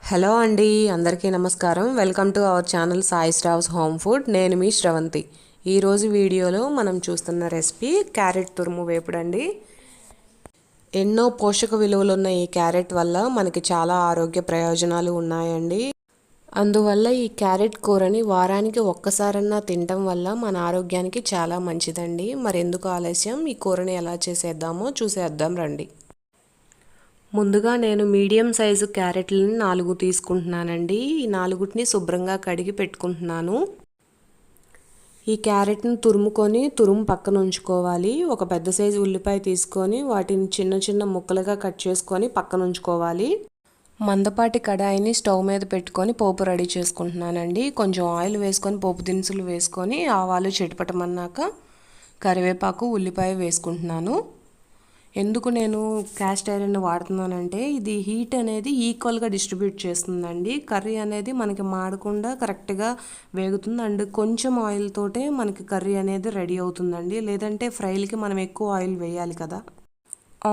Hello అండి, అందరికీ నమస్కారం. Welcome to our channel Sai Shravs home food. నేను మీ శ్రవంతి. ఈరోజు వీడియోలో మనం చూస్తున్న రెసిపీ క్యారెట్ తురుము వేపుడు అండి. ఎన్నో పోషక విలువలు ఉన్న ఈ క్యారెట్ వల్ల మనకి చాలా ఆరోగ్య ప్రయోజనాలు ఉన్నాయండి. అందువల్ల ఈ క్యారెట్ కూరని వారానికి ఒక్కసారన్నా తినటం వల్ల మన ఆరోగ్యానికి చాలా మంచిదండి. మరి ఎందుకు ఆలస్యం, ఈ కూరని ఎలా చేసేద్దామో చూసేద్దాం రండి. ముందుగా నేను మీడియం సైజు క్యారెట్లను 4 తీసుకుంటున్నానండి. ఈ 4ని శుభ్రంగా కడిగి పెట్టుకుంటున్నాను. ఈ క్యారెట్ని తురుము పక్కన ఉంచుకోవాలి. ఒక పెద్ద సైజు ఉల్లిపాయ తీసుకొని వాటిని చిన్న చిన్న ముక్కలుగా కట్ చేసుకొని పక్కన ఉంచుకోవాలి. మందపాటి కడాయిని స్టవ్ మీద పెట్టుకొని పోపు రెడీ చేసుకుంటున్నానండి. కొంచెం ఆయిల్ వేసుకొని పోపు దినుసులు వేసుకొని ఆవాలు చిటపటమన్నాక కరివేపాకు ఉల్లిపాయ వేసుకుంటున్నాను. ఎందుకు నేను క్యాస్ట్ ఐరన్ వాడుతున్నానంటే ఇది హీట్ అనేది ఈక్వల్గా డిస్ట్రిబ్యూట్ చేస్తుందండి. కర్రీ అనేది మనకి మాడకుండా కరెక్ట్గా వేగుతుంది. అండ్ కొంచెం ఆయిల్ తోటే మనకి కర్రీ అనేది రెడీ అవుతుందండి. లేదంటే ఫ్రైలకి మనం ఎక్కువ ఆయిల్ వేయాలి కదా.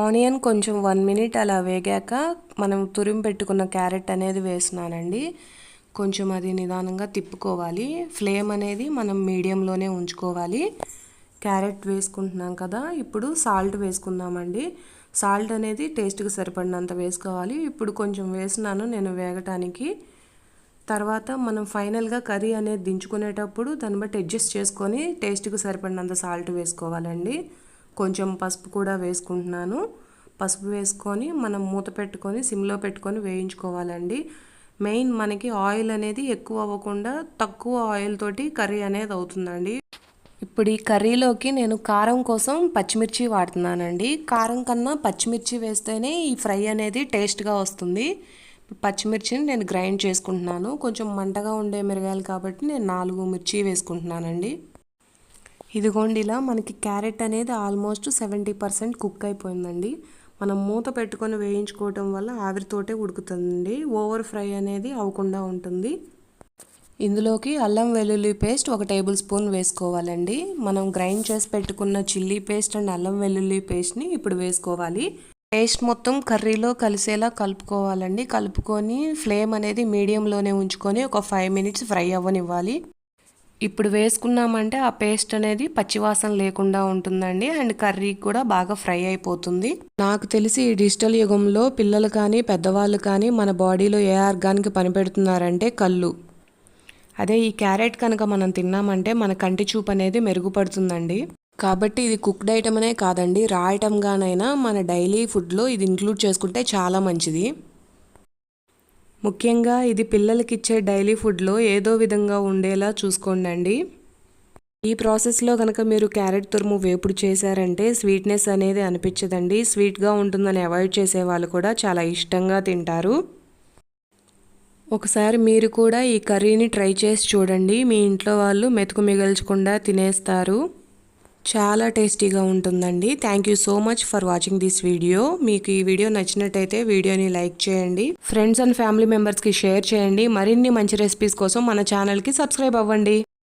ఆనియన్ కొంచెం 1 మినిట్ అలా వేగాక మనం తురిమి పెట్టుకున్న క్యారెట్ అనేది వేస్తున్నానండి. కొంచెం అది నిదానంగా తిప్పుకోవాలి. ఫ్లేమ్ అనేది మనం మీడియంలోనే ఉంచుకోవాలి. క్యారెట్ వేసుకుంటున్నాం కదా, ఇప్పుడు సాల్ట్ వేసుకుందామండి. సాల్ట్ అనేది టేస్ట్కి సరిపడినంత వేసుకోవాలి. ఇప్పుడు కొంచెం వేసినాను నేను వేగటానికి. తర్వాత మనం ఫైనల్గా కర్రీ అనేది దించుకునేటప్పుడు దాన్ని బట్టి అడ్జస్ట్ చేసుకొని టేస్ట్కి సరిపడినంత సాల్ట్ వేసుకోవాలండి. కొంచెం పసుపు కూడా వేసుకుంటున్నాను. పసుపు వేసుకొని మనం మూత పెట్టుకొని సిమ్లో పెట్టుకొని వేయించుకోవాలండి. మెయిన్ మనకి ఆయిల్ అనేది ఎక్కువ అవ్వకుండా తక్కువ ఆయిల్ తోటి కర్రీ అనేది అవుతుందండి. ఇప్పుడు ఈ కర్రీలోకి నేను కారం కోసం పచ్చిమిర్చి వాడుతున్నానండి. కారం కన్నా పచ్చిమిర్చి వేస్తేనే ఈ ఫ్రై అనేది టేస్ట్గా వస్తుంది. పచ్చిమిర్చిని నేను గ్రైండ్ చేసుకుంటున్నాను. కొంచెం మంటగా ఉండే మిరగాయలు కాబట్టి నేను 4 మిర్చి వేసుకుంటున్నానండి. ఇదిగోండి, ఇలా మనకి క్యారెట్ అనేది ఆల్మోస్ట్ 70% కుక్ అయిపోయిందండి. మనం మూత పెట్టుకొని వేయించుకోవటం వల్ల ఆవిరితోటే ఉడుకుతుందండి. ఓవర్ ఫ్రై అనేది అవ్వకుండా ఉంటుంది. ఇందులోకి అల్లం వెల్లుల్లి పేస్ట్ 1 టేబుల్ స్పూన్ వేసుకోవాలండి. మనం గ్రైండ్ చేసి పెట్టుకున్న చిల్లీ పేస్ట్ అండ్ అల్లం వెల్లుల్లి పేస్ట్ని ఇప్పుడు వేసుకోవాలి. పేస్ట్ మొత్తం కర్రీలో కలిసేలా కలుపుకోవాలండి. కలుపుకొని ఫ్లేమ్ అనేది మీడియంలోనే ఉంచుకొని ఒక 5 మినిట్స్ ఫ్రై అవ్వనివ్వాలి. ఇప్పుడు వేసుకున్నామంటే ఆ పేస్ట్ అనేది పచ్చివాసన లేకుండా ఉంటుందండి. అండ్ కర్రీ కూడా బాగా ఫ్రై అయిపోతుంది. నాకు తెలిసి ఈ డిజిటల్ యుగంలో పిల్లలు కానీ పెద్దవాళ్ళు కానీ మన బాడీలో ఏ ఆర్గాన్కి పనిపెడుతున్నారంటే కళ్ళు. అదే ఈ క్యారెట్ కనుక మనం తిన్నామంటే మన కంటి చూపు అనేది మెరుగుపడుతుందండి. కాబట్టి ఇది కుక్డ్ ఐటమ్ అనే కాదండి, రా ఐటమ్గానైనా మన డైలీ ఫుడ్లో ఇది ఇంక్లూడ్ చేసుకుంటే చాలా మంచిది. ముఖ్యంగా ఇది పిల్లలకి ఇచ్చే డైలీ ఫుడ్లో ఏదో విధంగా ఉండేలా చూసుకోండి. ఈ ప్రాసెస్లో కనుక మీరు క్యారెట్ తురుము వేపుడు చేశారంటే స్వీట్నెస్ అనేది అనిపించదండి. స్వీట్గా ఉంటుందని అవాయిడ్ చేసే వాళ్ళు కూడా చాలా ఇష్టంగా తింటారు. ఒకసారి మీరు కూడా ఈ కర్రీని ట్రై చేసి చూడండి. మీ ఇంట్లో వాళ్ళు మెతుకు మిగల్చకుండా తినేస్తారు. చాలా టేస్టీగా ఉంటుందండి. Thank you so much for watching this video. మీకు ఈ వీడియో నచ్చినట్టయితే వీడియోని లైక్ చేయండి. ఫ్రెండ్స్ అండ్ ఫ్యామిలీ మెంబర్స్కి షేర్ చేయండి. మరిన్ని మంచి రెసిపీస్ కోసం మన ఛానల్కి సబ్స్క్రైబ్ అవ్వండి.